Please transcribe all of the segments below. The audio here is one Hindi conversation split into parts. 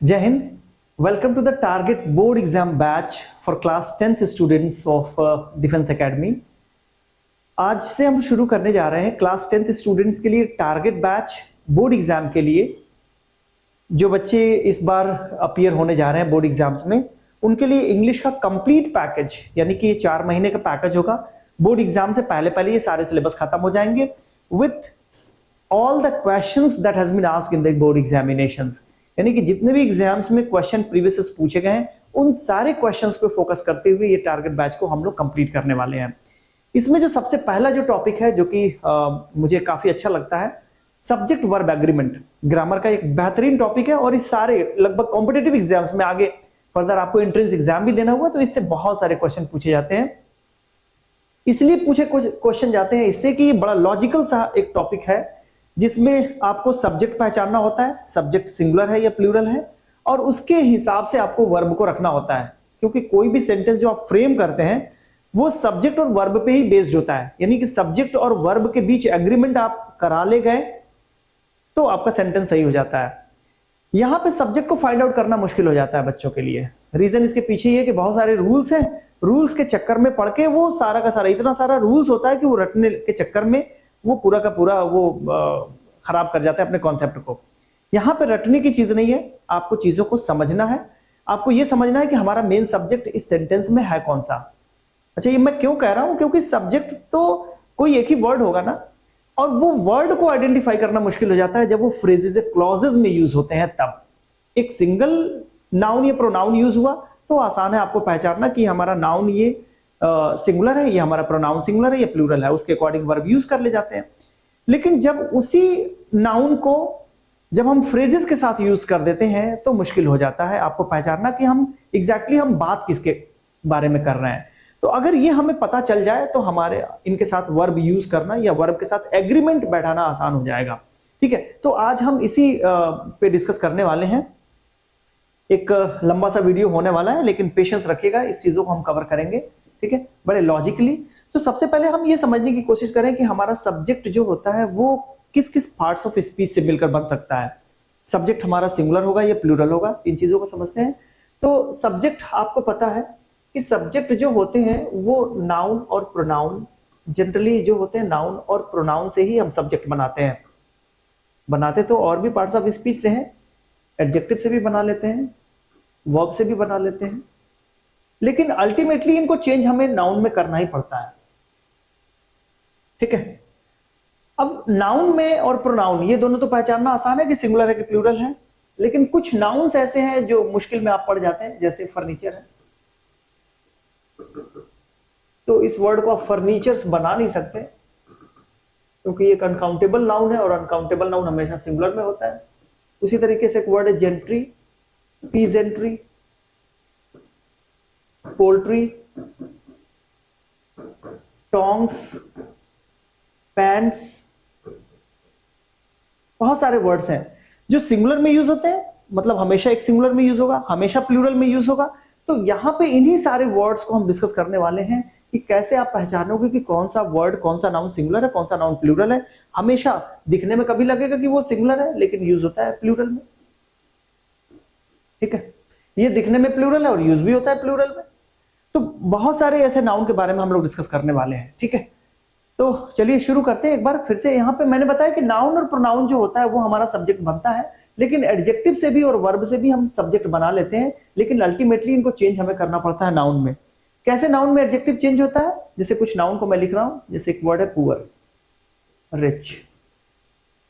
जय Hind. Welcome to the target board exam batch for class 10th students of defence academy. आज से हम शुरू करने जा रहे हैं क्लास 10th स्टूडेंट्स के लिए टारगेट बैच बोर्ड एग्जाम के लिए। जो बच्चे इस बार अपीयर होने जा रहे हैं बोर्ड एग्जाम्स में, उनके लिए इंग्लिश का कंप्लीट पैकेज, यानी कि ये 4 महीने का पैकेज होगा। बोर्ड एग्जाम से पहले पहले ये सारे सिलेबस खत्म हो जाएंगे with all the questions that has been asked in the board examinations. यानी कि जितने भी एग्जाम्स में क्वेश्चन प्रीवियस पूछे गए हैं, उन सारे क्वेश्चंस पे फोकस करते हुए ये टारगेट बैच को हम लोग कंप्लीट करने वाले हैं। इसमें जो सबसे पहला जो टॉपिक है, जो कि मुझे काफी अच्छा लगता है, सब्जेक्ट वर्ब एग्रीमेंट। ग्रामर का एक बेहतरीन टॉपिक है और इस सारे लगभग कॉम्पिटेटिव एग्जाम्स में आगे फर्दर आपको एंट्रेंस एग्जाम भी देना हुआ, तो इससे बहुत सारे क्वेश्चन पूछे जाते हैं। इसलिए पूछे क्वेश्चन जाते हैं इससे कि बड़ा लॉजिकल सा एक टॉपिक है, जिसमें आपको सब्जेक्ट पहचानना होता है, सब्जेक्ट सिंगुलर है या प्लूरल है, और उसके हिसाब से आपको वर्ब को रखना होता है। क्योंकि कोई भी सेंटेंस जो आप फ्रेम करते हैं वो सब्जेक्ट और वर्ब पे ही बेस्ड होता है। यानी कि सब्जेक्ट और वर्ब के बीच एग्रीमेंट आप करा ले गए तो आपका सेंटेंस सही हो जाता है। यहां पे सब्जेक्ट को फाइंड आउट करना मुश्किल हो जाता है बच्चों के लिए। रीजन इसके पीछे ये कि बहुत सारे रूल्स हैं, रूल्स के चक्कर में पढ़ के वो सारा का सारा इतना सारा रूल्स होता है कि वो रटने के चक्कर में वो पूरा का पूरा वो खराब कर जाता है अपने कॉन्सेप्ट को। यहां पे रटने की चीज नहीं है, आपको चीजों को समझना है। आपको ये समझना है कि हमारा मेन सब्जेक्ट इस सेंटेंस में है कौन सा। अच्छा, ये मैं क्यों कह रहा हूं? क्योंकि सब्जेक्ट तो कोई एक ही वर्ड होगा ना, और वो वर्ड को आइडेंटिफाई करना मुश्किल हो जाता है जब वो फ्रेजेस क्लॉजेस में यूज होते हैं। तब एक सिंगल नाउन या प्रोनाउन यूज हुआ तो आसान है आपको पहचानना कि हमारा नाउन ये सिंगुलर है, या हमारा प्रोनाउन सिंगुलर है या प्लूरल है, उसके अकॉर्डिंग वर्ब यूज कर ले जाते हैं। लेकिन जब उसी नाउन को जब हम फ्रेजेस के साथ यूज कर देते हैं तो मुश्किल हो जाता है आपको पहचानना कि हम एग्जैक्टली हम बात किसके बारे में कर रहे हैं। तो अगर ये हमें पता चल जाए तो हमारे इनके साथ वर्ब यूज करना या वर्ब के साथ एग्रीमेंट बैठाना आसान हो जाएगा। ठीक है, तो आज हम इसी पे डिस्कस करने वाले हैं। एक लंबा सा वीडियो होने वाला है, लेकिन पेशेंस रखिएगा, इस चीजों को हम कवर करेंगे। ठीक है, बड़े लॉजिकली। तो सबसे पहले हम ये समझने की कोशिश करें कि हमारा सब्जेक्ट जो होता है वो किस किस पार्ट्स ऑफ स्पीच से मिलकर बन सकता है। सब्जेक्ट हमारा सिंगुलर होगा या प्लूरल होगा, इन चीजों को समझते हैं। तो सब्जेक्ट, आपको पता है कि सब्जेक्ट जो होते हैं वो नाउन और प्रोनाउन, जनरली जो होते हैं नाउन और प्रोनाउन से ही हम सब्जेक्ट बनाते हैं। बनाते तो और भी पार्ट्स ऑफ स्पीच से हैं, एडजेक्टिव से भी बना लेते हैं, वर्ब से भी बना लेते हैं, लेकिन अल्टीमेटली इनको चेंज हमें नाउन में करना ही पड़ता है। ठीक है, अब नाउन में और प्रोनाउन ये दोनों तो पहचानना आसान है कि सिंगुलर है कि प्लूरल है, लेकिन कुछ नाउन्स ऐसे हैं जो मुश्किल में आप पड़ जाते हैं, जैसे फर्नीचर है। तो इस वर्ड को आप फर्नीचर्स बना नहीं सकते, क्योंकि ये एक अनकाउंटेबल नाउन है और अनकाउंटेबल नाउन हमेशा सिंगुलर में होता है। उसी तरीके से एक वर्ड है gentry, peasantry, poultry, tongs, pants, बहुत सारे वर्ड्स हैं जो सिंगुलर में यूज होते हैं, मतलब हमेशा एक सिंगुलर में यूज होगा, हमेशा प्लूरल में यूज होगा। तो यहां पे इन्हीं सारे वर्ड्स को हम डिस्कस करने वाले हैं कि कैसे आप पहचानोगे कि कौन सा वर्ड, कौन सा नाउन सिंगुलर है, कौन सा नाउन प्लूरल है। हमेशा दिखने में कभी लगेगा कि वो सिंगुलर है, लेकिन यूज होता है प्लूरल में। ठीक है, ये दिखने में प्लूरल है और यूज भी होता है प्लूरल में। तो बहुत सारे ऐसे नाउन के बारे में हम लोग डिस्कस करने वाले हैं। ठीक है, तो चलिए शुरू करते हैं एक बार फिर से। यहां पे मैंने बताया कि नाउन और प्रोनाउन जो होता है वो हमारा सब्जेक्ट बनता है, लेकिन एडजेक्टिव से भी और वर्ब से भी हम सब्जेक्ट बना लेते हैं, लेकिन अल्टीमेटली इनको चेंज हमें करना पड़ता है नाउन में। कैसे नाउन में एडजेक्टिव चेंज होता है? जैसे कुछ नाउन को मैं लिख रहा हूं, जैसे एक वर्ड है पुअर, रिच,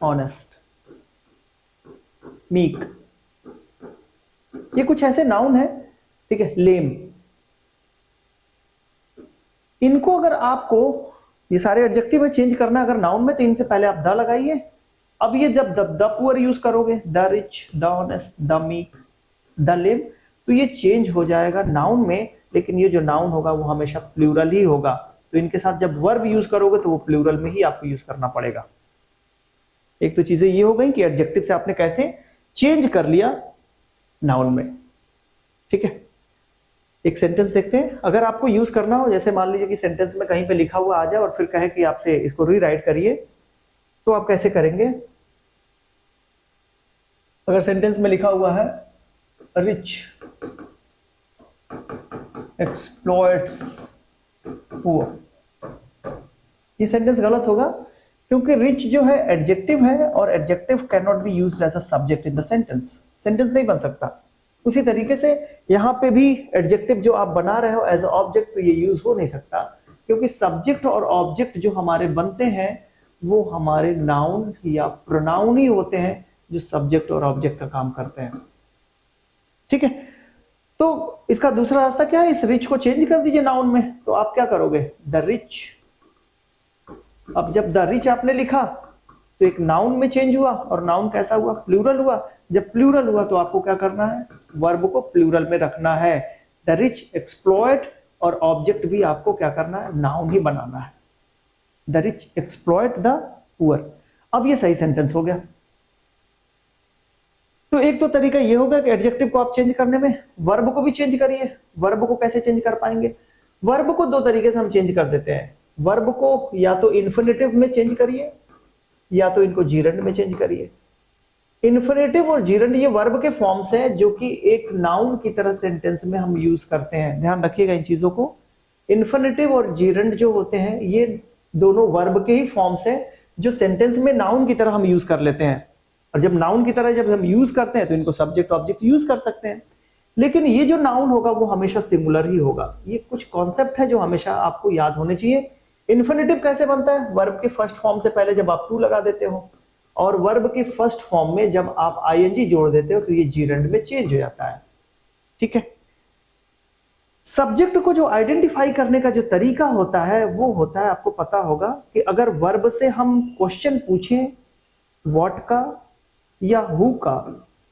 ऑनेस्ट, मीक, ये कुछ ऐसे नाउन है। ठीक है, लेम। इनको अगर आपको, ये सारे एडजेक्टिव में चेंज करना अगर नाउन में, तो इनसे पहले आप द लगाइए। अब ये जब द पुअर यूज करोगे, the rich, the honest, the meek, the lame, तो ये चेंज हो जाएगा नाउन में, लेकिन ये जो नाउन होगा वो हमेशा प्लूरल ही होगा। तो इनके साथ जब वर्ब यूज करोगे तो वो प्लूरल में ही आपको यूज करना पड़ेगा। एक तो चीजें ये हो गई कि एडजेक्टिव से आपने कैसे चेंज कर लिया नाउन में। ठीक है, एक सेंटेंस देखते हैं। अगर आपको यूज करना हो, जैसे मान लीजिए कि सेंटेंस में कहीं पे लिखा हुआ आ जाए और फिर कहे कि आपसे इसको रीराइट करिए, तो आप कैसे करेंगे? अगर सेंटेंस में लिखा हुआ है रिच एक्सप्लॉइट्स पुअर, ये सेंटेंस गलत होगा क्योंकि रिच जो है एडजेक्टिव है और adjective can not be used as a subject in the sentence, sentence नहीं बन सकता। उसी तरीके से यहाँ पे भी एडजेक्टिव जो आप बना रहे हो एज ऑब्जेक्ट तो ये यूज हो नहीं सकता, क्योंकि सब्जेक्ट और ऑब्जेक्ट जो हमारे बनते हैं वो हमारे नाउन या प्रोनाउन ही होते हैं जो सब्जेक्ट और ऑब्जेक्ट का काम करते हैं। ठीक है, तो इसका दूसरा रास्ता क्या है, इस रिच को चेंज कर दीजिए नाउन में। तो आप क्या करोगे, द रिच। अब जब द रिच आपने लिखा तो एक नाउन में चेंज हुआ, और नाउन कैसा हुआ, प्लूरल हुआ। जब प्लूरल हुआ तो आपको क्या करना है, वर्ब को प्लूरल में रखना है। द रिच एक्सप्लॉइट, और ऑब्जेक्ट भी आपको क्या करना है, नाउन ही बनाना है। The rich exploit the poor. अब ये सही सेंटेंस हो गया। तो एक तो तरीका ये होगा कि एडजेक्टिव को आप चेंज करने में वर्ब को भी चेंज करिए। वर्ब को कैसे चेंज कर पाएंगे, वर्ब को दो तरीके से हम चेंज कर देते हैं। वर्ब को या तो इन्फिनेटिव में चेंज करिए या तो इनको जीरंड में चेंज करिए। इन्फिनेटिव और जीरंड ये वर्ब के फॉर्म्स हैं जो कि एक नाउन की तरह सेंटेंस में हम यूज करते हैं, ध्यान रखिएगा इन चीजों को। इन्फिनेटिव और जीरंड जो होते हैं ये दोनों वर्ब के ही फॉर्म्स हैं जो सेंटेंस में नाउन की तरह हम यूज कर लेते हैं। और जब नाउन की तरह जब हम यूज करते हैं तो इनको सब्जेक्ट ऑब्जेक्ट यूज कर सकते हैं, लेकिन ये जो नाउन होगा वो हमेशा सिंगुलर ही होगा। ये कुछ कॉन्सेप्ट है जो हमेशा आपको याद होने चाहिए। इन्फिनेटिव कैसे बनता है, वर्ब के फर्स्ट फॉर्म से पहले जब आप टू लगा देते हो, और वर्ब के फर्स्ट फॉर्म में जब आप आईएनजी जोड़ देते हो तो ये जीरंड में चेंज हो जाता है। ठीक है, सब्जेक्ट को जो आइडेंटिफाई करने का जो तरीका होता है वो होता है, आपको पता होगा कि अगर वर्ब से हम क्वेश्चन पूछें व्हाट का या हु का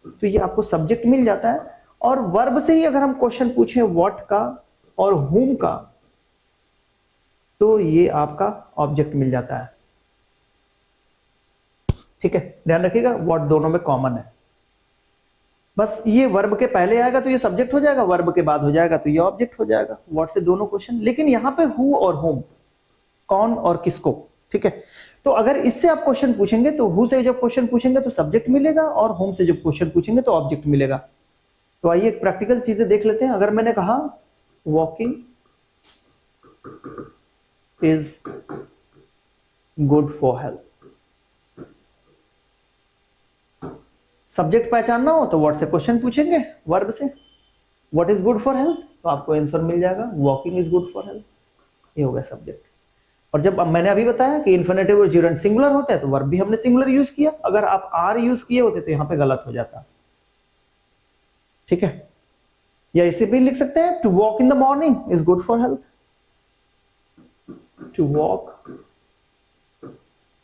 तो ये आपको सब्जेक्ट मिल जाता है, और वर्ब से ही अगर हम क्वेश्चन पूछें व्हाट का और हुम का तो ये आपका ऑब्जेक्ट मिल जाता है। ठीक है, ध्यान रखिएगा व्हाट दोनों में कॉमन है। बस ये वर्ब के पहले आएगा तो ये सब्जेक्ट हो जाएगा, वर्ब के बाद हो जाएगा तो ये ऑब्जेक्ट हो जाएगा। व्हाट से दोनों क्वेश्चन, लेकिन यहां पे हु और होम, कौन और किसको। ठीक है, तो अगर इससे आप क्वेश्चन पूछेंगे तो हु से जब क्वेश्चन पूछेंगे तो सब्जेक्ट मिलेगा, और होम से जब क्वेश्चन पूछेंगे तो ऑब्जेक्ट मिलेगा। तो आइए प्रैक्टिकल चीजें देख लेते हैं। अगर मैंने कहा walking is good for health, subject पहचानना हो तो व्हाट से क्वेश्चन पूछेंगे, वर्ब से what is good for health, तो आपको आंसर मिल जाएगा walking is good for health, ये हो गया सब्जेक्ट। और जब मैंने अभी बताया कि इन्फिनेटिव और जीरंड सिंगुलर होता है तो वर्ब भी हमने सिंगुलर यूज किया। अगर आप आर यूज किए होते तो यहां पे गलत हो जाता। ठीक है, या इसे भी लिख सकते हैं to walk in the morning is good for health, to walk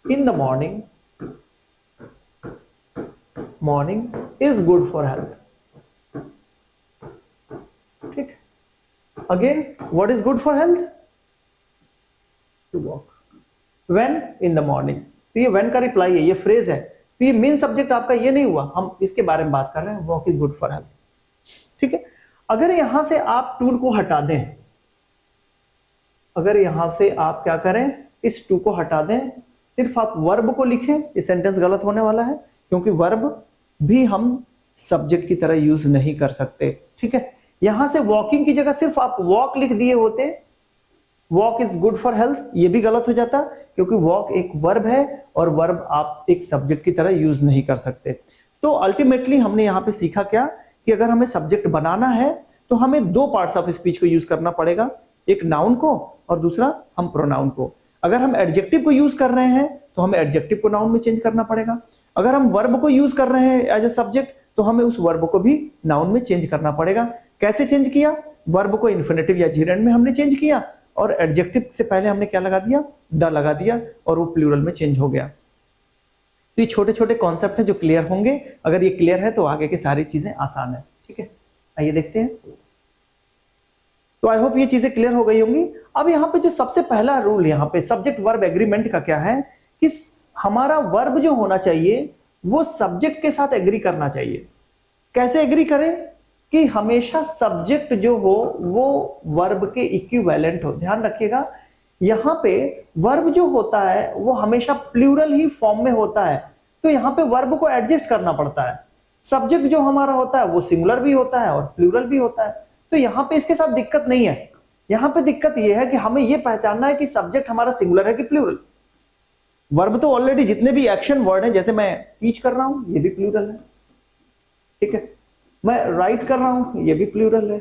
in the morning is good for health. ठीक, again what is good for health, to walk when in the morning. तो ये व्हेन का रिप्लाई है, ये फ्रेज है, तो ये मेन सब्जेक्ट आपका ये नहीं हुआ, हम इसके बारे में बात कर रहे हैं, walk is good for health. ठीक है, अगर यहां से आप टू को हटा दें, अगर यहां से आप क्या करें, इस टू को हटा दें, सिर्फ आप वर्ब को लिखें, ये सेंटेंस गलत होने वाला है, क्योंकि वर्ब भी हम सब्जेक्ट की तरह यूज नहीं कर सकते। ठीक है, यहां से वॉकिंग की जगह सिर्फ आप वॉक लिख दिए होते, walk is good for health, ये भी गलत हो जाता, क्योंकि वॉक एक वर्ब है और वर्ब आप एक सब्जेक्ट की तरह यूज नहीं कर सकते। तो अल्टीमेटली हमने यहां पे सीखा क्या, कि अगर हमें सब्जेक्ट बनाना है तो हमें दो पार्ट्स ऑफ स्पीच को यूज करना पड़ेगा, एक नाउन को और दूसरा हम प्रोनाउन को। अगर हम एडजेक्टिव को यूज कर रहे हैं तो हमें एडजेक्टिव को नाउन में चेंज करना पड़ेगा। अगर हम वर्ब को यूज कर रहे हैं एज ए सब्जेक्ट तो हमें उस वर्ब को भी नाउन में चेंज करना पड़ेगा। कैसे चेंज किया, वर्ब को इन्फिनेटिव या जीरंड में हमने चेंज किया, और एडजेक्टिव से पहले हमने क्या लगा दिया, द लगा दिया, और वो प्लूरल में चेंज हो गया। तो ये छोटे छोटे कॉन्सेप्ट है जो क्लियर होंगे, अगर ये क्लियर है तो आगे की सारी चीजें आसान है। ठीक है, आइए देखते हैं। तो आई होप ये चीजें क्लियर हो गई होंगी। अब यहाँ पे जो सबसे पहला रूल यहाँ पे सब्जेक्ट वर्ब एग्रीमेंट का क्या है, कि हमारा वर्ब जो होना चाहिए वो सब्जेक्ट के साथ एग्री करना चाहिए। कैसे एग्री करें, कि हमेशा सब्जेक्ट जो हो वो वर्ब के इक्विवेलेंट हो। ध्यान रखिएगा यहां पे वर्ब जो होता है वो हमेशा प्लूरल ही फॉर्म में होता है, तो यहां पे वर्ब को एडजस्ट करना पड़ता है। सब्जेक्ट जो हमारा होता है वो सिंगुलर भी होता है और प्लूरल भी होता है। तो यहाँ पे इसके साथ दिक्कत नहीं है। यहाँ पे दिक्कत ये है कि हमें ये पहचानना है कि सब्जेक्ट हमारा सिंगुलर है कि प्लूरल। वर्ब तो ऑलरेडी जितने भी एक्शन वर्ड है, जैसे मैं टीच कर रहा हूं ये भी प्लूरल है, ठीक है, मैं राइट कर रहा हूं ये भी प्लूरल है,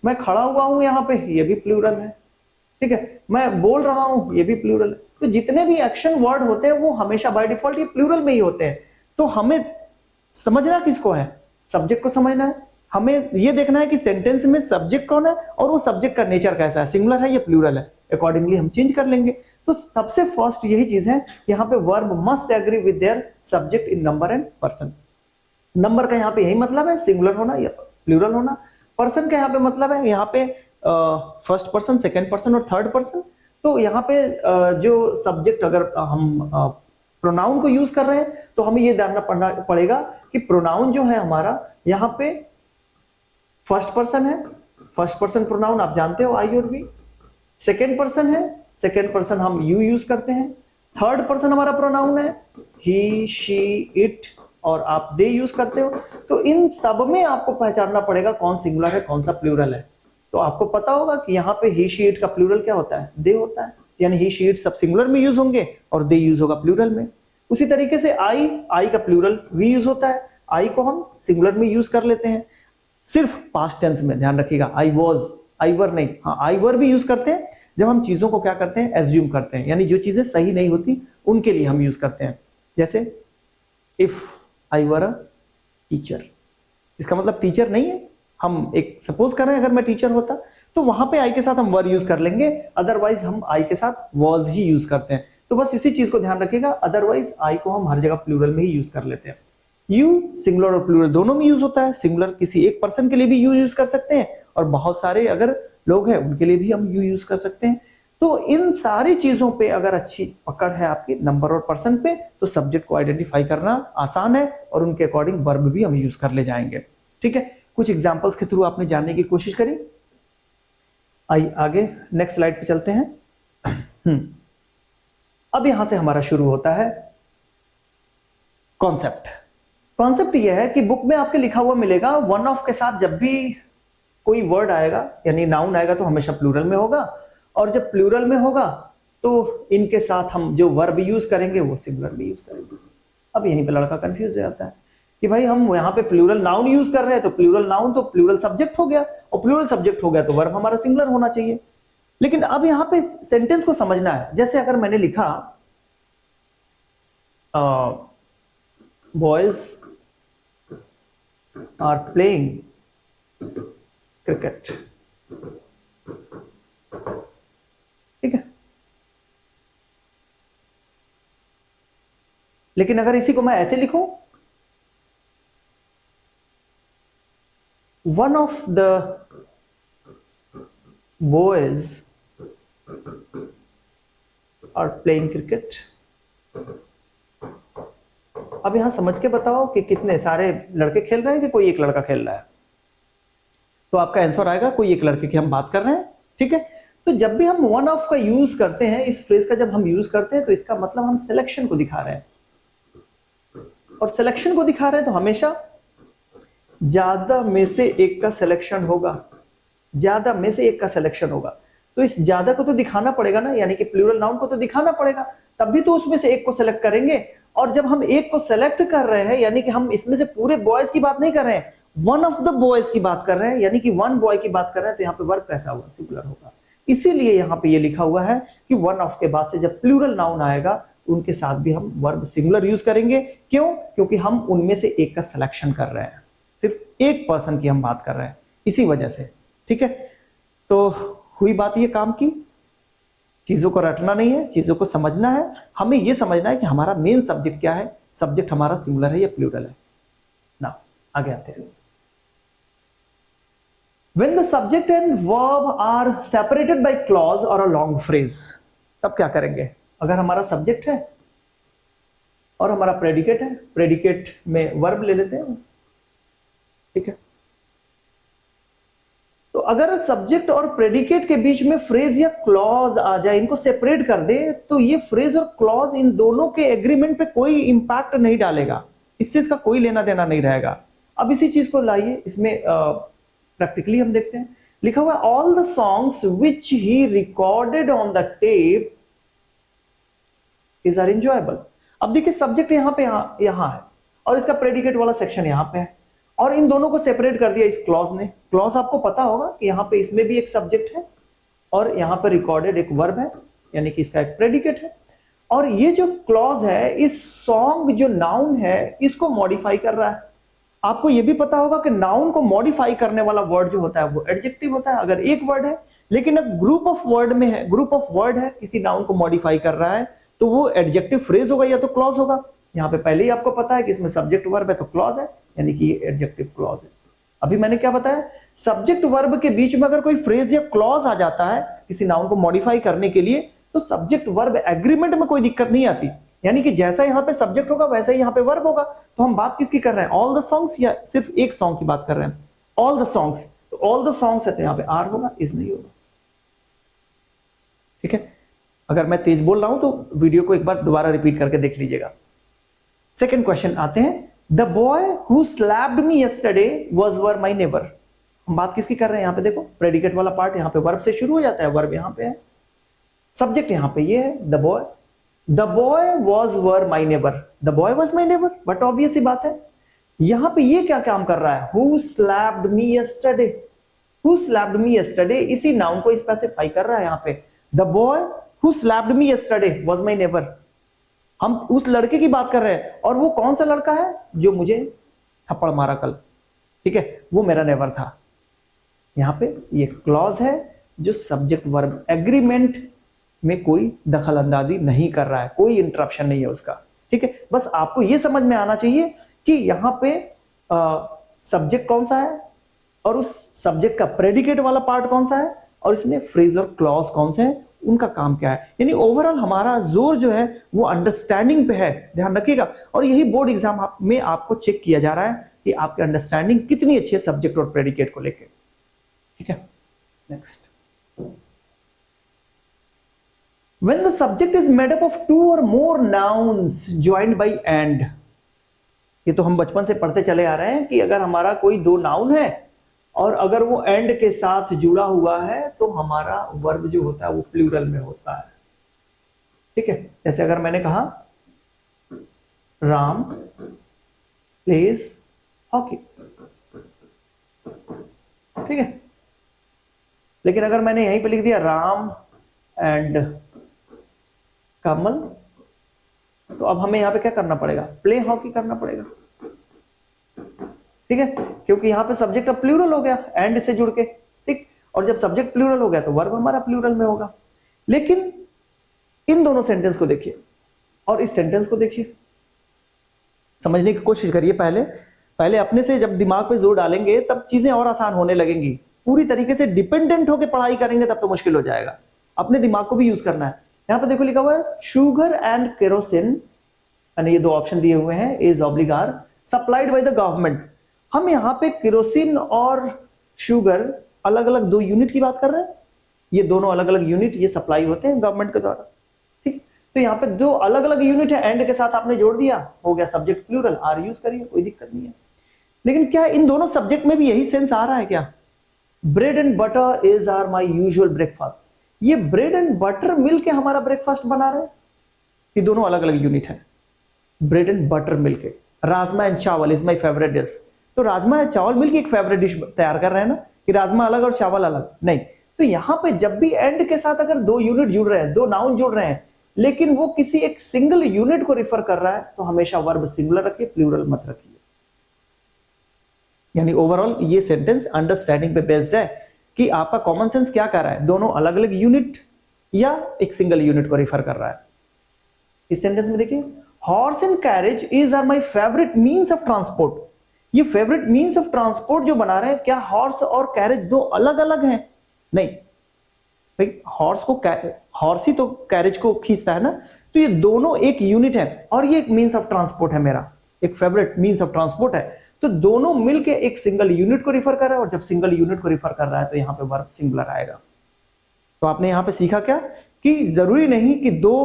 मैं खड़ा हुआ हूं यहाँ पे ये भी प्लूरल है, ठीक है, मैं बोल रहा हूं ये भी प्लूरल है। तो जितने भी एक्शन वर्ड होते हैं वो हमेशा बाय डिफॉल्ट ये प्लूरल में ही होते हैं। तो हमें समझना किसको है, सब्जेक्ट को समझना है। हमें ये देखना है कि सेंटेंस में सब्जेक्ट कौन है और वो सब्जेक्ट का नेचर कैसा है, सिंगुलर है या प्लूरल है, अकॉर्डिंगली हम चेंज कर लेंगे। तो सबसे फर्स्ट यही चीज है, यहाँ पे verb must agree with their subject in number and person. Number का यहाँ पे यही मतलब है सिंगुलर होना या प्लूरल होना। पर्सन का यहाँ पे मतलब है यहाँ पे फर्स्ट पर्सन, सेकेंड पर्सन और थर्ड पर्सन। तो यहाँ पे जो सब्जेक्ट अगर हम प्रोनाउन को यूज कर रहे हैं तो हमें ये जानना पड़ेगा कि प्रोनाउन जो है हमारा यहाँ पे फर्स्ट पर्सन है, फर्स्ट पर्सन प्रोनाउन आप जानते हो आई और वी। सेकेंड पर्सन है, सेकेंड पर्सन हम यू यूज करते हैं। थर्ड पर्सन हमारा प्रोनाउन है ही, शी, इट और आप दे यूज करते हो। तो इन सब में आपको पहचानना पड़ेगा कौन सिंगुलर है कौन सा प्लूरल है। तो आपको पता होगा कि यहाँ पे ही, शी, इट का प्लूरल क्या होता है, दे होता है, यानी ही, शी, इट सब सिंगुलर में यूज होंगे और दे यूज होगा प्लूरल में। उसी तरीके से आई का प्लूरल वी यूज होता है, आई को हम सिंगुलर में यूज कर लेते हैं, सिर्फ पास्ट टेंस में ध्यान रखिएगा, आई वॉज, आई वर नहीं। हाँ, आई वर भी यूज करते हैं जब हम चीजों को क्या करते हैं, एज्यूम करते हैं, यानी जो चीजें सही नहीं होती उनके लिए हम यूज करते हैं। जैसे if I were a teacher, इसका मतलब टीचर नहीं है, हम एक सपोज कर रहे हैं अगर मैं टीचर होता तो वहां पे आई के साथ हम वर यूज कर लेंगे, अदरवाइज हम आई के साथ वॉज ही यूज करते हैं। तो बस इसी चीज को ध्यान रखिएगा, अदरवाइज आई को हम हर जगह प्लूरल में ही यूज कर लेते हैं। यू सिंगुलर और प्लूरल दोनों में यूज होता है, सिंगुलर किसी एक पर्सन के लिए भी यू यूज कर सकते हैं और बहुत सारे अगर लोग हैं उनके लिए भी हम यू यूज कर सकते हैं। तो इन सारी चीजों पे अगर अच्छी पकड़ है आपकी नंबर और पर्सन पे तो सब्जेक्ट को आइडेंटिफाई करना आसान है और उनके अकॉर्डिंग वर्ब भी हम यूज कर ले जाएंगे। ठीक है, कुछ एग्जांपल्स के थ्रू आपने जानने की कोशिश करी। आइए आगे नेक्स्ट स्लाइड पे चलते हैं। अब यहां से हमारा शुरू होता है कॉन्सेप्ट। कॉन्सेप्ट यह है कि बुक में आपके लिखा हुआ मिलेगा वन ऑफ के साथ जब भी कोई वर्ड आएगा यानी नाउन आएगा तो हमेशा प्लूरल में होगा, और जब प्लूरल में होगा तो इनके साथ हम जो वर्ब यूज करेंगे वो सिंगुलर भी यूज करेंगे। अब यहीं पे लड़का कंफ्यूज हो जाता है कि भाई हम यहाँ पे प्लूरल नाउन यूज कर रहे हैं तो प्लूरल नाउन तो प्लूरल सब्जेक्ट हो गया, और प्लूरल सब्जेक्ट हो गया तो वर्ब हमारा सिंगुलर होना चाहिए। लेकिन अब यहाँ पे सेंटेंस को समझना है। जैसे अगर मैंने लिखा बॉयज आर प्लेइंग क्रिकेट, ठीक है, लेकिन अगर इसी को मैं ऐसे लिखूं, one of the boys are playing cricket. अब यहां समझ के बताओ कि कितने सारे लड़के खेल रहे हैं कि कोई एक लड़का खेल रहा है। तो आपका आंसर आएगा कोई एक लड़के की हम बात कर रहे हैं, ठीक है। तो जब भी हम वन ऑफ का यूज करते हैं, इस फ्रेज का जब हम यूज करते हैं तो इसका मतलब हम सिलेक्शन को दिखा रहे हैं, और सिलेक्शन को दिखा रहे हैं तो हमेशा ज्यादा में से एक का सिलेक्शन होगा, ज्यादा में से एक का सिलेक्शन होगा। तो इस ज्यादा को तो दिखाना पड़ेगा ना, यानी कि प्लूरल नाउन को तो दिखाना पड़ेगा, तब भी तो उसमें से एक को सेलेक्ट करेंगे। और जब हम एक को सेलेक्ट कर रहे हैं यानी कि हम इसमें से पूरे बॉयज की बात नहीं कर रहे हैं, वन ऑफ द बॉयज की बात कर रहे हैं, यानी कि वन बॉय की बात कर रहे हैं, तो यहाँ पे वर्ब कैसा होगा, सिंगुलर होगा। इसीलिए यहाँ पे ये लिखा हुआ है कि वन ऑफ के बाद से जब प्लूरल नाउन आएगा उनके साथ भी हम वर्ब सिंगुलर यूज करेंगे। क्यों? क्योंकि हम उनमें से एक का सिलेक्शन कर रहे हैं, सिर्फ एक पर्सन की हम बात कर रहे हैं, इसी वजह से। ठीक है, तो हुई बात ये काम की। चीजों को रटना नहीं है, चीजों को समझना है। हमें यह समझना है कि हमारा मेन सब्जेक्ट क्या है, सब्जेक्ट हमारा सिंगुलर है या प्लूरल है ना। आगे आते हैं। When the subject and verb are separated by clause or a long phrase, तब क्या करेंगे? अगर हमारा सब्जेक्ट है और हमारा प्रेडिकेट है, प्रेडिकेट में वर्ब ले लेते हैं, ठीक है। तो अगर सब्जेक्ट और प्रेडिकेट के बीच में फ्रेज या क्लॉज आ जाए, इनको सेपरेट कर दे, तो ये फ्रेज और क्लॉज इन दोनों के एग्रीमेंट पे कोई इंपैक्ट नहीं डालेगा। इससे इसका कोई लेना देना नहीं रहेगा। अब इसी चीज को लाइए इसमें प्रैक्टिकली हम देखते हैं। लिखा हुआ all the songs which he recorded on the tape is are enjoyable. अब देखिए सब्जेक्ट यहां पे यहां है और इसका प्रेडिकेट वाला सेक्शन यहां पे है और इन दोनों को सेपरेट कर दिया इस क्लॉज ने। क्लॉज आपको पता होगा कि यहां पे इसमें भी एक सब्जेक्ट है और यहां पे रिकॉर्डेड एक वर्ब है, यानी कि इसका एक प्रेडिकेट है। और ये जो क्लॉज है इस सॉन्ग जो नाउन है इसको मॉडिफाई कर रहा है। आपको ये भी पता होगा कि नाउन को मॉडिफाई करने वाला वर्ड जो होता है वो एडजेक्टिव होता है। अगर एक वर्ड है लेकिन एक ग्रुप ऑफ वर्ड में है, ग्रुप ऑफ वर्ड है किसी नाउन को मॉडिफाई कर रहा है तो वो एडजेक्टिव फ्रेज होगा या तो क्लॉज होगा। यहां पे पहले ही आपको पता है कि इसमें सब्जेक्ट वर्ब है तो क्लॉज है, यानी कि ये एडजेक्टिव क्लॉज है। अभी मैंने क्या बताया, सब्जेक्ट वर्ब के बीच में अगर कोई फ्रेज या क्लॉज आ जाता है किसी नाउन को मॉडिफाई करने के लिए तो सब्जेक्ट वर्ब एग्रीमेंट में कोई दिक्कत नहीं आती, यानी कि जैसा यहां पे सब्जेक्ट होगा वैसा ही यहां पे वर्ब होगा। तो हम बात किसकी कर रहे हैं, ऑल द सॉन्ग्स या सिर्फ एक सॉन्ग की बात कर रहे हैं, ऑल द सॉन्ग्स। तो ऑल द सॉन्ग्स है तो यहां पे आर होगा, इज नहीं होगा। ठीक है, अगर मैं तेज बोल रहा हूं तो वीडियो को एक बार दोबारा रिपीट करके देख लीजिएगा। सेकंड क्वेश्चन आते हैं, the boy who slapped me yesterday was were my neighbour. हम बात किसकी कर रहे हैं, यहां पे देखो प्रेडिकेट वाला पार्ट यहां पे वर्ब से शुरू हो जाता है, वर्ब यहां पे है, सब्जेक्ट यहां पे ये है the boy. The boy was were my neighbour, the boy was my neighbour, but obvious सी बात है यहां पे ये क्या काम कर रहा है, who slapped me yesterday. Who slapped me yesterday इसी नाउन को स्पेसिफाई कर रहा है यहां पे। The boy who slapped me yesterday was my neighbour, हम उस लड़के की बात कर रहे हैं और वो कौन सा लड़का है जो मुझे थप्पड़ मारा कल, ठीक है, वो मेरा नेबर था। यहां पे ये क्लॉज है जो सब्जेक्ट वर्ब एग्रीमेंट में कोई दखल अंदाजी नहीं कर रहा है, कोई इंटरप्शन नहीं है उसका। ठीक है, बस आपको यह समझ में आना चाहिए कि यहां पे सब्जेक्ट कौन सा है और उस सब्जेक्ट का प्रेडिकेट वाला पार्ट कौन सा है और इसमें फ्रेज और क्लॉज कौन से हैं, उनका काम क्या है। यानी ओवरऑल हमारा जोर जो है वो अंडरस्टैंडिंग पे है, ध्यान रखिएगा। और यही बोर्ड एग्जाम में आपको चेक किया जा रहा है कि आपकी अंडरस्टैंडिंग कितनी अच्छी है सब्जेक्ट और प्रेडिकेट को लेकर। ठीक है, next, when the subject is made up of two or more nouns joined by and। ये तो हम बचपन से पढ़ते चले आ रहे हैं कि अगर हमारा कोई दो नाउन है और अगर वो एंड के साथ जुड़ा हुआ है तो हमारा वर्ब जो होता है वो प्लूरल में होता है। ठीक है, जैसे अगर मैंने कहा राम प्लेज हॉकी, ठीक है, लेकिन अगर मैंने यहीं पे लिख दिया राम एंड कमल, तो अब हमें यहां पे क्या करना पड़ेगा, प्ले हॉकी करना पड़ेगा। ठीक है, क्योंकि यहां पे सब्जेक्ट अब प्लूरल हो गया एंड से जुड़ के। ठीक, और जब सब्जेक्ट प्लूरल हो गया तो वर्ब हमारा प्लूरल में होगा। लेकिन इन दोनों सेंटेंस को देखिए और इस सेंटेंस को देखिए, समझने की कोशिश करिए। पहले अपने से जब दिमाग पे जोर डालेंगे तब चीजें और आसान होने लगेंगी। पूरी तरीके से डिपेंडेंट होकर पढ़ाई करेंगे तब तो मुश्किल हो जाएगा। अपने दिमाग को भी यूज करना है। यहां पर देखो लिखा हुआ है शुगर एंड केरोसिन, यानी ये दो ऑप्शन दिए हुए हैं, is oblique are supplied by the government. हम यहां पे केरोसिन और शुगर अलग अलग दो यूनिट की बात कर रहे हैं। ये दोनों अलग अलग यूनिट ये सप्लाई होते हैं गवर्नमेंट के द्वारा। ठीक, तो यहाँ पे दो अलग अलग यूनिट है, एंड के साथ आपने जोड़ दिया, हो गया सब्जेक्ट प्लूरल, आर यूज करिए, कोई दिक्कत नहीं है। लेकिन क्या इन दोनों सब्जेक्ट में भी यही सेंस आ रहा है क्या, bread and butter is are my usual breakfast, ये ब्रेड एंड बटर मिलके हमारा ब्रेकफास्ट बना रहे हैं। ये दोनों अलग अलग यूनिट है, ब्रेड एंड बटर मिलके। राजमा एंड चावल इज माई फेवरेट डिश, तो राजमा या चावल मिलके एक फेवरेट डिश तैयार कर रहे हैं ना, कि राजमा अलग और चावल अलग नहीं। तो यहां पे जब भी एंड के साथ अगर दो यूनिट जुड़ रहे हैं, दो नाउन जुड़ रहे हैं, लेकिन वो किसी एक सिंगल यूनिट को रिफर कर रहा है, तो हमेशा वर्ब सिंगुलर रखिए, प्लूरल मत रखिए। यानी ओवरऑल ये सेंटेंस अंडरस्टैंडिंग पे बेस्ड है कि आपका कॉमन सेंस क्या कर रहा है, दोनों अलग अलग यूनिट या एक सिंगल यूनिट को रिफर कर रहा है। इस सेंटेंस में देखिए, horse and carriage is are my favourite means of transport. ये फेवरेट मीन्स ऑफ ट्रांसपोर्ट जो बना रहे हैं, क्या हॉर्स और कैरेज दो अलग अलग हैं? नहीं भाई, हॉर्स ही तो कैरेज को खींचता है ना, तो ये दोनों एक यूनिट है और ये एक मीन्स ऑफ ट्रांसपोर्ट है, मेरा एक फेवरेट मीन्स ऑफ ट्रांसपोर्ट है। तो दोनों मिलके एक सिंगल यूनिट को रिफर कर रहा है, और जब सिंगल यूनिट को रिफर कर रहा है तो यहां पे वर्ब सिंगुलर आएगा। तो आपने यहां पे सीखा क्या कि जरूरी नहीं कि दो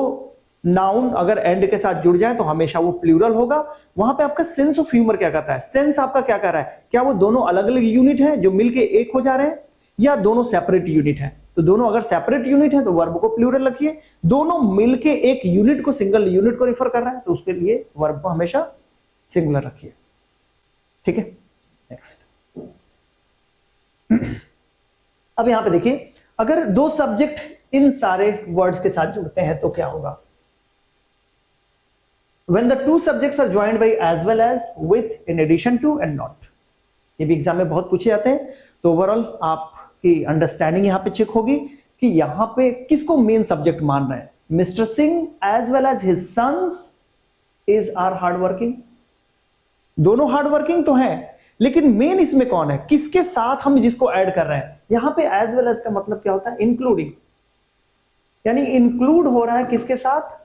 नाउन अगर एंड के साथ जुड़ जाए तो हमेशा वो प्लूरल होगा। वहां पे आपका सेंस ऑफ ह्यूमर क्या कहता है, सेंस आपका क्या कर रहा है, क्या वो दोनों अलग अलग यूनिट है जो मिलके एक हो जा रहे हैं, या दोनों सेपरेट यूनिट है। तो दोनों अगर सेपरेट यूनिट है तो वर्ब को प्लूरल रखिए, दोनों मिलके एक यूनिट को, सिंगल यूनिट को रिफर कर रहा है तो उसके लिए वर्ब को हमेशा सिंगुलर रखिए। ठीक है, नेक्स्ट। अब यहां पे देखिए, अगर दो सब्जेक्ट इन सारे वर्ड्स के साथ जुड़ते हैं तो क्या होगा। When the two subjects are joined by as well as, with, in addition to and not, ये भी एग्जाम में बहुत पूछे जाते हैं। तो ओवरऑल आपकी अंडरस्टैंडिंग यहां पे चेक होगी कि यहां पे किसको मेन सब्जेक्ट मान रहे हैं। Mr Singh as well as his sons is are hard working, दोनों हार्ड वर्किंग तो हैं, लेकिन मेन इसमें कौन है, किसके साथ हम जिसको ऐड कर रहे हैं। यहां पे एज वेल एज का मतलब क्या होता है, इंक्लूडिंग, यानी इंक्लूड हो रहा है किसके साथ,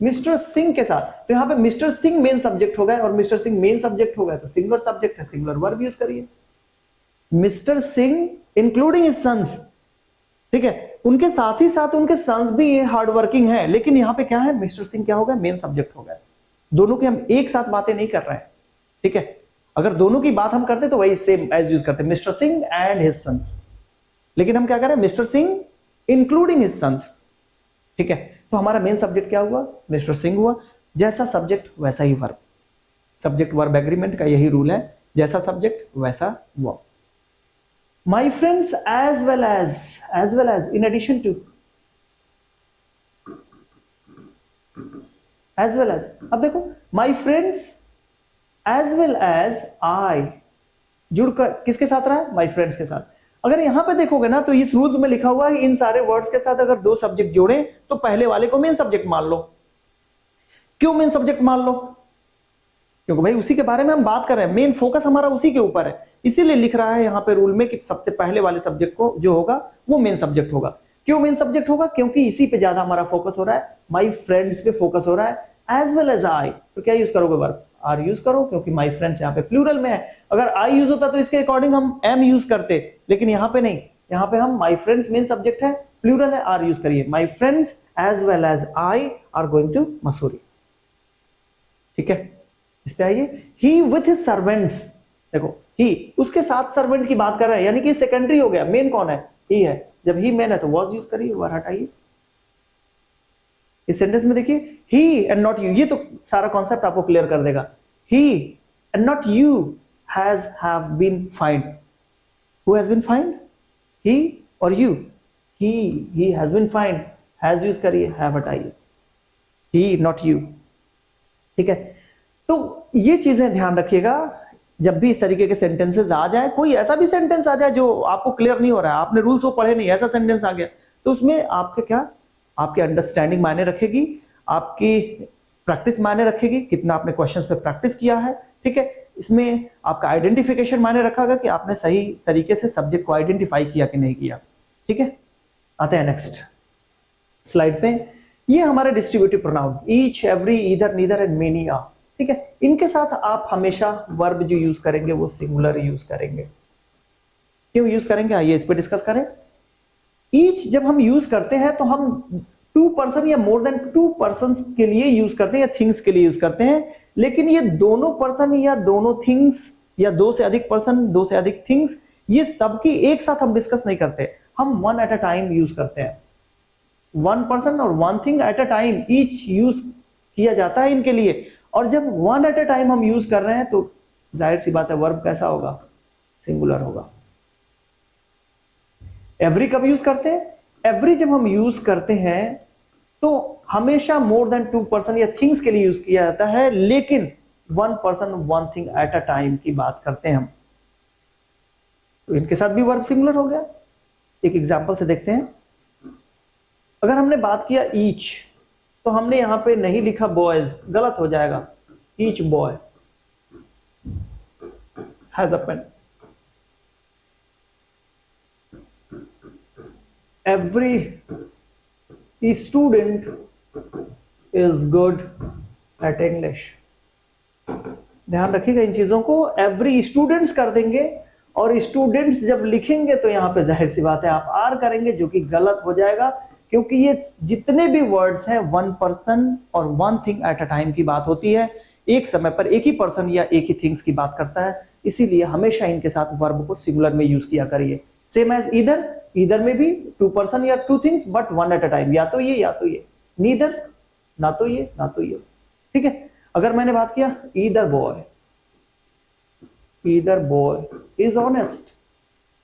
मिस्टर सिंह के साथ। तो यहां पे मिस्टर सिंह मेन सब्जेक्ट हो गए, और मिस्टर सिंह मेन सब्जेक्ट हो गए तो सिंगुलर सब्जेक्ट है, सिंगुलर वर्ब यूज करिए। Mr Singh including his sons, ठीक है, उनके साथ ही साथ उनके सन्स भी ये हार्ड वर्किंग है, लेकिन यहां पे क्या है, मिस्टर सिंह क्या हो गया, मेन सब्जेक्ट हो गया। दोनों की हम एक साथ बातें नहीं कर रहे हैं। ठीक है, अगर दोनों की बात हम करते तो वही सेम एज यूज करते, Mr Singh and his sons, लेकिन हम क्या कर रहे हैं, Mr Singh including his sons. ठीक है, तो हमारा मेन सब्जेक्ट क्या हुआ, मिस्टर सिंह हुआ। जैसा सब्जेक्ट वैसा ही वर्ब, सब्जेक्ट वर्ब एग्रीमेंट का यही रूल है, जैसा सब्जेक्ट वैसा verb. My friends as well as, in addition to, as well as. अब देखो, my friends as well as I जुड़कर किसके साथ रहा है, माय फ्रेंड्स के साथ। अगर यहां पे देखोगे ना तो इस रूल्स में लिखा हुआ है इन सारे वर्ड्स के साथ अगर दो सब्जेक्ट जोड़े तो पहले वाले को मेन सब्जेक्ट मान लो। क्यों मेन सब्जेक्ट मान लो, क्योंकि भाई उसी के बारे में हम बात कर रहे हैं, मेन फोकस हमारा उसी के ऊपर है, इसीलिए लिख रहा है यहां पे रूल में कि सबसे पहले वाले सब्जेक्ट को जो होगा वो मेन सब्जेक्ट होगा। क्यों मेन सब्जेक्ट होगा, क्योंकि इसी पे ज्यादा हमारा फोकस हो रहा है, माई फ्रेंड्स पे फोकस हो रहा है। एज वेल एज आई, तो क्या यूज करोगे, वर्ब आर यूज करो, क्योंकि माई फ्रेंड्स यहाँ पे प्लूरल में है। अगर आई यूज होता तो इसके अकॉर्डिंग हम एम यूज करते, लेकिन यहाँ पे नहीं, यहाँ पे हम माई फ्रेंड्स मेन सब्जेक्ट है, प्लूरल है, आर यूज करिए। My friends as well as I are going to Mussoorie. ठीक है, इस पे आइए। ही विथ हिज सर्वेंट्स, देखो ही उसके साथ सर्वेंट की बात कर रहे हैं, यानी कि सेकेंडरी हो गया, मेन कौन है, ही है। जब ही मेन है तो वॉज यूज करिए, वर हटाइए। इस सेंटेंस में देखिए, ही एंड नॉट यू, ये तो सारा कॉन्सेप्ट आपको क्लियर कर देगा। He and not you have been find, who has been find, he और you, he has been find, has use करिए, हैव हटाइए, ही नॉट यू। ठीक है, तो ये चीजें ध्यान रखिएगा जब भी इस तरीके के सेंटेंसेस आ जाए। कोई ऐसा भी सेंटेंस आ जाए जो आपको क्लियर नहीं हो रहा है, आपने रूल्स वो पढ़े नहीं, ऐसा सेंटेंस आ गया, तो उसमें आपके क्या, आपकी अंडरस्टैंडिंग मायने रखेगी, आपकी प्रैक्टिस मायने रखेगी, कितना आपने क्वेश्चंस पे प्रैक्टिस किया है। ठीक है, इसमें आपका आइडेंटिफिकेशन मायने रखेगा कि आपने सही तरीके से सब्जेक्ट को आइडेंटिफाई किया कि नहीं किया। ठीक है, आते हैं नेक्स्ट स्लाइड पे। ये हमारे distributive pronoun, each, every, either, neither and many are. ठीक है, इनके साथ आप हमेशा वर्ब जो यूज करेंगे वो सिंगुलर यूज करेंगे। क्यों यूज करेंगे, आइए इस पे डिस्कस करें। ईच जब हम यूज करते हैं तो हम टू पर्सन या मोर देन टू पर्सन के लिए यूज करते हैं, या थिंग्स के लिए यूज करते हैं। लेकिन ये दोनों पर्सन या दोनों थिंग्स या दो से अधिक पर्सन, दो से अधिक थिंग्स, ये सबकी एक साथ हम डिस्कस नहीं करते, हम one at a time use करते हैं। वन पर्सन और one thing at a time each use किया जाता है इनके लिए। और जब वन एट अ टाइम हम यूज कर रहे हैं तो जाहिर सी बात है वर्ब कैसा होगा, सिंगुलर होगा। एवरी कब यूज करते हैं, एवरी जब हम यूज करते हैं तो हमेशा मोर देन टू पर्सन या थिंग्स के लिए यूज किया जाता है, लेकिन one person one thing at a time की बात करते हैं हम, तो इनके साथ भी वर्ब सिंगुलर हो गया। एक एग्जांपल से देखते हैं। अगर हमने बात किया ईच, तो हमने यहां पे नहीं लिखा बॉयज, गलत हो जाएगा। Each boy has a pen, every student is good at English। ध्यान रखिएगा इन चीजों को, एवरी स्टूडेंट्स कर देंगे, और स्टूडेंट्स जब लिखेंगे तो यहां पे जाहिर सी बात है आप आर करेंगे, जो कि गलत हो जाएगा, क्योंकि ये जितने भी वर्ड्स हैं वन पर्सन और one thing at a time की बात होती है, एक समय पर एक ही पर्सन या एक ही थिंग्स की बात करता है, इसीलिए हमेशा इनके साथ वर्ब को सिंगुलर में यूज किया करिए। सेम एज ईदर, ईदर में भी टू पर्सन या two things but one at a time, या तो ये या तो ये, नीदर ना तो ये ना तो ये, ठीक है। अगर मैंने बात किया ईदर बॉय इज ऑनेस्ट,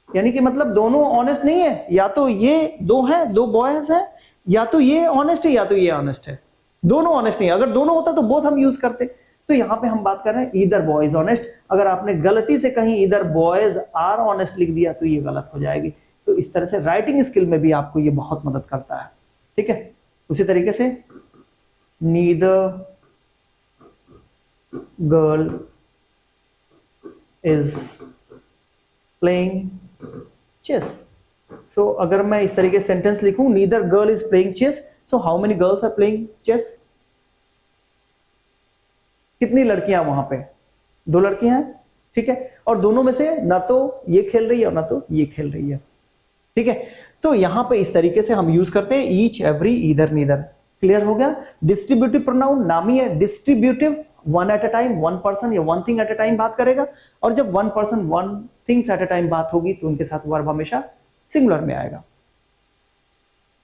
यानी कि मतलब दोनों ऑनेस्ट नहीं है, या तो ये दो है, दो बॉयज है, या तो ये ऑनेस्ट है या तो ये ऑनेस्ट है, दोनों ऑनेस्ट नहीं है। अगर दोनों होता तो बोथ हम यूज करते। तो यहां पे हम बात कर रहे हैं ईदर बॉय इज ऑनेस्ट। अगर आपने गलती से कहीं ईदर बॉयज आर ऑनेस्ट लिख दिया तो ये गलत हो जाएगी। तो इस तरह से राइटिंग स्किल में भी आपको ये बहुत मदद करता है, ठीक है। उसी तरीके से neither girl is playing chess. So अगर मैं इस तरीके से सेंटेंस लिखूं, neither girl is playing chess, so how many girls are playing chess? कितनी लड़कियां वहां पे? दो लड़कियां हैं, ठीक है। और दोनों में से ना तो ये खेल रही है और ना तो ये खेल रही है, ठीक है। तो यहां पे इस तरीके से हम यूज करते हैं each, every, either, neither. Clear हो गया? डिस्ट्रीब्यूटिव प्रोनाउन नामी है, distributive, one at a time, one person या one thing at a time बात करेगा। और जब one person one things at a time बात होगी तो उनके साथ वर्ब हमेशा सिंगुलर में आएगा,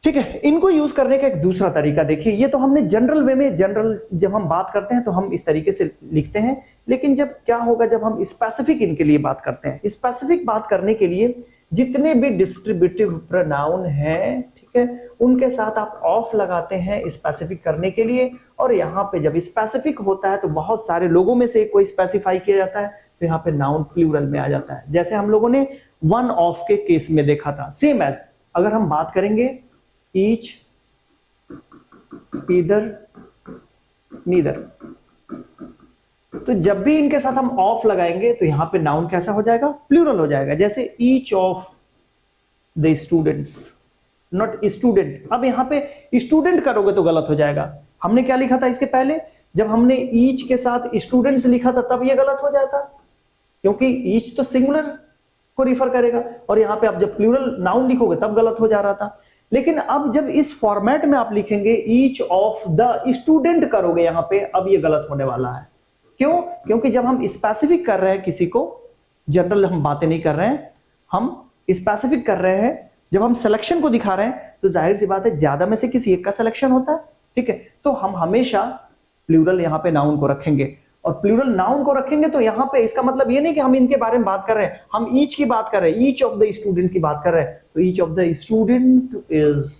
ठीक है। इनको यूज करने का एक दूसरा तरीका देखिए, ये तो हमने जनरल वे में, जनरल जब हम बात करते हैं तो हम इस तरीके से लिखते हैं, लेकिन जब क्या होगा जब हम स्पेसिफिक इनके लिए बात करते हैं, स्पेसिफिक बात करने के लिए जितने भी डिस्ट्रीब्यूटिव प्रोनाउन हैं, ठीक है, उनके साथ आप ऑफ लगाते हैं स्पेसिफिक करने के लिए। और यहाँ पे जब स्पेसिफिक होता है तो बहुत सारे लोगों में से कोई स्पेसिफाई किया जाता है, तो यहाँ पे नाउन प्लूरल में आ जाता है, जैसे हम लोगों ने वन ऑफ के केस में देखा था। सेम एज अगर हम बात करेंगे ईच, ईदर, नीदर, तो जब भी इनके साथ हम ऑफ लगाएंगे तो यहां पे नाउन कैसा हो जाएगा? प्लूरल हो जाएगा। जैसे each of the students, not student. अब यहां पे स्टूडेंट करोगे तो गलत हो जाएगा। हमने क्या लिखा था इसके पहले? जब हमने ईच के साथ स्टूडेंट्स लिखा था तब ये गलत हो जाता, क्योंकि ईच तो सिंगुलर को रिफर करेगा, और यहां पे आप जब प्लूरल नाउन लिखोगे तब गलत हो जा रहा था। लेकिन अब जब इस फॉर्मेट में आप लिखेंगे ईच ऑफ द स्टूडेंट करोगे यहां पे, अब ये गलत होने वाला है। क्यों? क्योंकि जब हम स्पेसिफिक कर रहे हैं किसी को, जनरल हम बातें नहीं कर रहे हैं, हम स्पेसिफिक कर रहे हैं, जब हम सिलेक्शन को दिखा रहे हैं तो जाहिर सी बात है ज्यादा में से किसी एक का सिलेक्शन होता है, ठीक है। तो हम हमेशा प्लूरल यहां पे नाउन को रखेंगे, और प्लूरल नाउन को रखेंगे तो यहां पे इसका मतलब ये नहीं कि हम इनके बारे में बात कर रहे हैं, हम ईच की बात कर रहे हैं, ईच ऑफ द स्टूडेंट की बात कर रहे हैं। तो each of the student is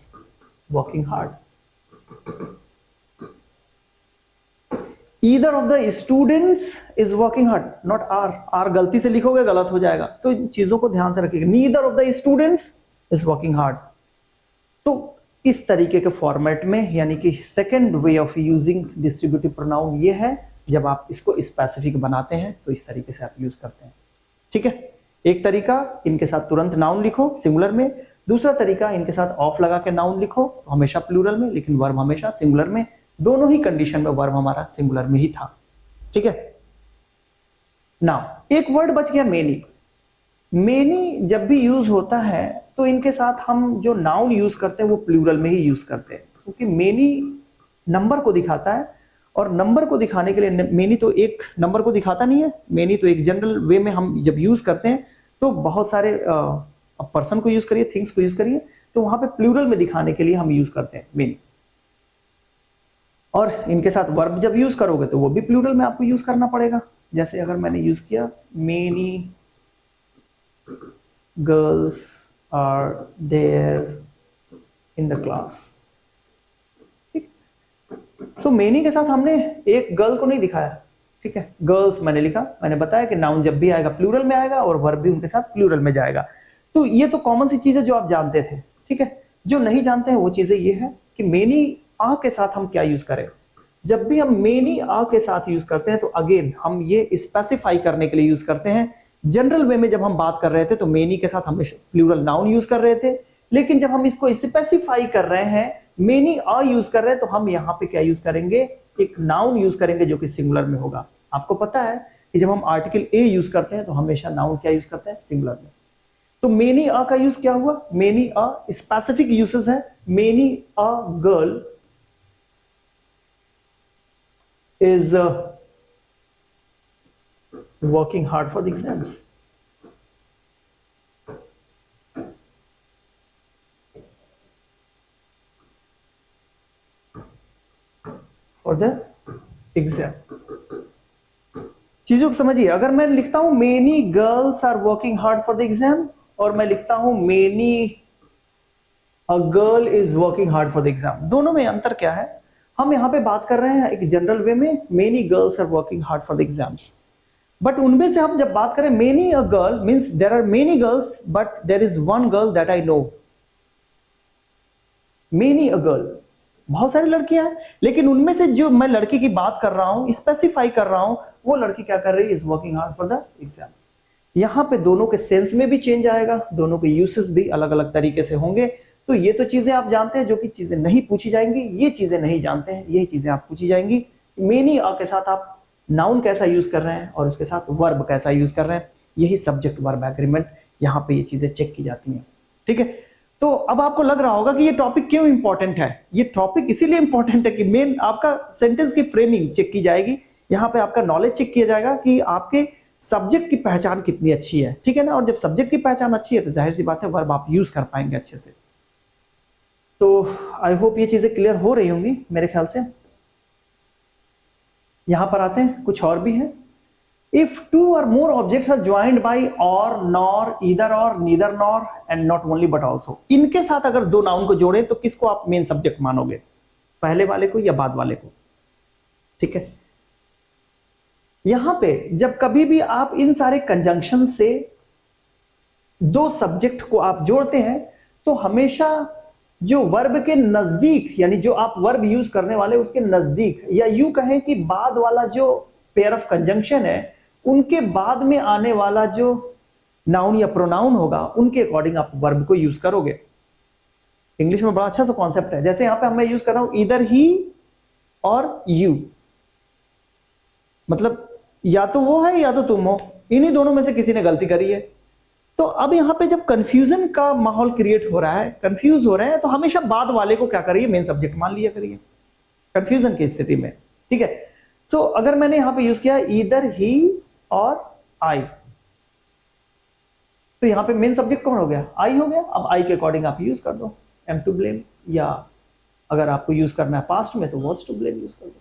working hard, either of the students is working hard, not are. Are गलती से लिखोगे गलत हो जाएगा, तो इन चीजों को ध्यान से रखिएगा। Neither of the students is working hard. तो इस तरीके के फॉर्मेट में, यानी कि second way of using distributive pronoun ये है, जब आप इसको स्पेसिफिक बनाते हैं तो इस तरीके से आप यूज करते हैं, ठीक है। एक तरीका इनके साथ तुरंत नाउन लिखो सिंगुलर में, दूसरा तरीका इनके साथ ऑफ लगा के नाउन लिखो तो हमेशा प्लूरल में, लेकिन वर्ब हमेशा सिंगुलर में। दोनों ही कंडीशन में वर्ब हमारा सिंगुलर में ही था, ठीक है। नाउ एक वर्ड बच गया मेनी। मेनी जब भी यूज होता है तो इनके साथ हम जो नाउन यूज करते हैं वो प्लूरल में ही यूज करते हैं, क्योंकि मेनी नंबर को दिखाता है, और नंबर को दिखाने के लिए मेनी तो एक नंबर को दिखाता नहीं है, मेनी तो एक जनरल वे में हम जब यूज करते हैं तो बहुत सारे पर्सन को यूज करिए, थिंग्स को यूज करिए, तो वहां पे प्लूरल में दिखाने के लिए हम यूज करते हैं मेनी। और इनके साथ वर्ब जब यूज करोगे तो वो भी प्लूरल में आपको यूज करना पड़ेगा। जैसे अगर मैंने यूज किया many girls are there in the class, so many के साथ हमने एक गर्ल को नहीं दिखाया, ठीक है। गर्ल्स मैंने लिखा, मैंने बताया कि नाउन जब भी आएगा प्लूरल में आएगा और वर्ब भी उनके साथ प्लूरल में जाएगा। तो ये तो कॉमन सी चीज है जो आप जानते थे, ठीक है। जो नहीं जानते हैं वो चीजें ये है कि मेनी आ के साथ हम क्या यूज करें। जब भी हम मेनी आ के साथ यूज करते हैं तो अगेन हम ये स्पेसिफाई करने के लिए यूज करते हैं। जनरल वे में जब हम बात कर रहे थे तो मेनी के साथ हम प्लूरल नाउन यूज कर रहे थे, लेकिन जब हम इसको स्पेसिफाई कर रहे हैं, मेनी आ यूज कर रहे हैं, तो हम यहां पे क्या यूज करेंगे? एक नाउन यूज करेंगे जो कि सिंगुलर में होगा। आपको पता है कि जब हम आर्टिकल ए यूज करते हैं तो हमेशा नाउन क्या यूज करते हैं? सिंगुलर में। तो मेनी अ का यूज क्या हुआ, मेनी अ स्पेसिफिक यूसेस है, many a girl is working hard for the exams. For the exam. चीजों को समझिए, अगर मैं लिखता हूं many girls are working hard for the exam और मैं लिखता हूं many a girl is working hard for the exam, दोनों में अंतर क्या है? हम यहां पे बात कर रहे हैं एक जनरल वे में, many girls are working hard for the exams, but उनमें से हम जब बात करें many a girl means there are many girls but there is one girl that I know. Many a girl, बहुत सारी लड़कियां हैं, लेकिन उनमें से जो मैं लड़की की बात कर रहा हूं, स्पेसिफाई कर रहा हूं, वो लड़की क्या कर रही है, is working hard for the exam. यहां पे दोनों के सेंस में भी चेंज आएगा, दोनों के यूसेस भी अलग अलग तरीके से होंगे। तो ये तो चीजें आप जानते हैं जो कि चीजें नहीं पूछी जाएंगी, ये चीजें नहीं जानते हैं, यही चीजें आप पूछी जाएंगी। मेनी अ के साथ आप नाउन कैसा यूज कर रहे हैं और उसके साथ वर्ब कैसा यूज कर रहे हैं, यही सब्जेक्ट वर्ब एग्रीमेंट, यहां पे ये चीजें चेक की जाती हैं। ठीक है, तो अब आपको लग रहा होगा कि ये टॉपिक क्यों इंपॉर्टेंट है। ये टॉपिक इसीलिए इंपॉर्टेंट है कि मेन आपका सेंटेंस की फ्रेमिंग चेक की जाएगी, यहां पे आपका नॉलेज चेक किया जाएगा कि आपके सब्जेक्ट की पहचान कितनी अच्छी है। ठीक है ना, और जब सब्जेक्ट की पहचान अच्छी है तो जाहिर सी बात है वर्ब आप यूज कर पाएंगे अच्छे से। तो आई होप ये चीजें क्लियर हो रही होंगी मेरे ख्याल से। यहां पर आते हैं, कुछ और भी है। If two or more objects are joined by or, nor, either or, neither nor and not only but also, इनके साथ अगर दो नाउन को जोड़े तो किसको आप मेन सब्जेक्ट मानोगे, पहले वाले को या बाद वाले को? ठीक है, यहां पे जब कभी भी आप इन सारे कंजंक्शन से दो सब्जेक्ट को आप जोड़ते हैं तो हमेशा जो वर्ब के नजदीक, यानी जो आप वर्ब यूज करने वाले उसके नजदीक, या यूं कहें कि बाद वाला जो पेयर ऑफ कंजंक्शन है उनके बाद में आने वाला जो नाउन या प्रोनाउन होगा उनके अकॉर्डिंग आप वर्ब को यूज करोगे। इंग्लिश में बड़ा अच्छा सा कॉन्सेप्ट है, जैसे यहां पे मैं यूज कर रहा हूं इधर ही और यू, मतलब या तो वो है या तो तुम हो, इन्हीं दोनों में से किसी ने गलती करी है। तो अब यहां पे जब कंफ्यूजन का माहौल क्रिएट हो रहा है, कंफ्यूज हो रहे हैं, तो हमेशा बाद वाले को क्या करिए, मेन सब्जेक्ट मान लिया करिए कंफ्यूजन की स्थिति में। ठीक है, सो अगर मैंने यहां पे यूज किया इधर ही और आई, तो यहां पे मेन सब्जेक्ट कौन हो गया, आई हो गया। अब आई के अकॉर्डिंग आप यूज कर दो एम टू ब्लेम, या अगर आपको यूज करना है पास्ट में तो वॉज टू ब्लेम यूज कर दो।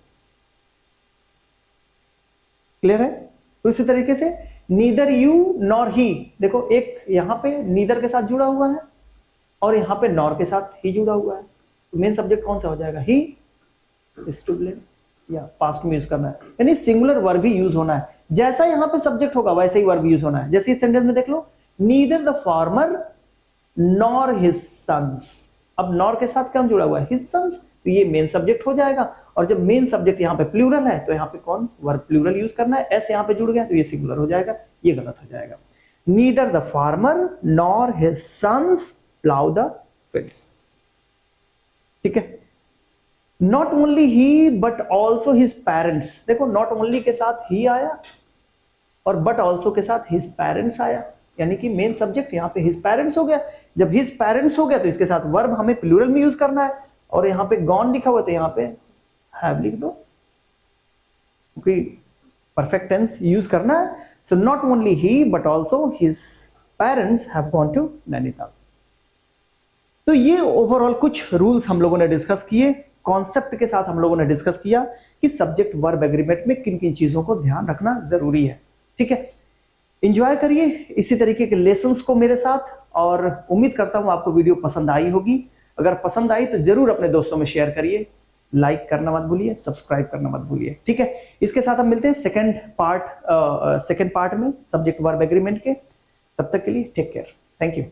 क्लियर है? तो इसी तरीके से नीदर यू नॉर ही, देखो एक यहां पे नीदर के साथ जुड़ा हुआ है और यहां पे नॉर के साथ ही जुड़ा हुआ है, तो मेन सब्जेक्ट कौन सा हो जाएगा, ही इज टू ब्लेम, या पास्ट में यूज करना है, यानी सिंगुलर वर्ब ही यूज होना है। जैसा यहां पे सब्जेक्ट होगा वैसे ही वर्ब यूज होना है। जैसे इस सेंटेंस में देख लो, neither the farmer nor his sons, अब नॉर के साथ क्या जुड़ा हुआ है, हिज सन्स, तो ये मेन सब्जेक्ट हो जाएगा। और जब मेन सब्जेक्ट यहाँ पे प्लूरल है तो यहाँ पे कौन वर्ब प्लूरल यूज करना है, एस यहाँ पे जुड़ गया तो ये सिंगुलर हो जाएगा, ये गलत हो जाएगा। Neither the farmer nor his sons plough the fields. ठीक है, not only he but also his parents, देखो नॉट ओनली के साथ ही आया और बट ऑल्सो के साथ हिज पेरेंट्स आया, यानी कि मेन सब्जेक्ट यहाँ पे हिज पेरेंट्स हो गया। जब हिज पेरेंट्स हो गया तो इसके साथ वर्ब हमें प्लूरल में यूज करना है, और यहाँ पे गॉन लिखा हुआ तो यहाँ पे हैव लिख दो, क्योंकि परफेक्ट टेंस यूज करना है। So not only he but also his parents have gone to Nainital. तो ये ओवरऑल कुछ रूल्स हम लोगों ने डिस्कस किए, कॉन्सेप्ट के साथ हम लोगों ने डिस्कस किया कि सब्जेक्ट वर्ब एग्रीमेंट में किन किन चीजों को ध्यान रखना जरूरी है। ठीक है, एंजॉय करिए इसी तरीके के लेसन्स को मेरे साथ, और उम्मीद करता हूं आपको वीडियो पसंद आई होगी। अगर पसंद आई तो जरूर अपने दोस्तों में शेयर करिए, लाइक करना मत भूलिए, सब्सक्राइब करना मत भूलिए। ठीक है, इसके साथ हम मिलते हैं सेकंड पार्ट में सब्जेक्ट वर्ब एग्रीमेंट के। तब तक के लिए टेक केयर, थैंक यू।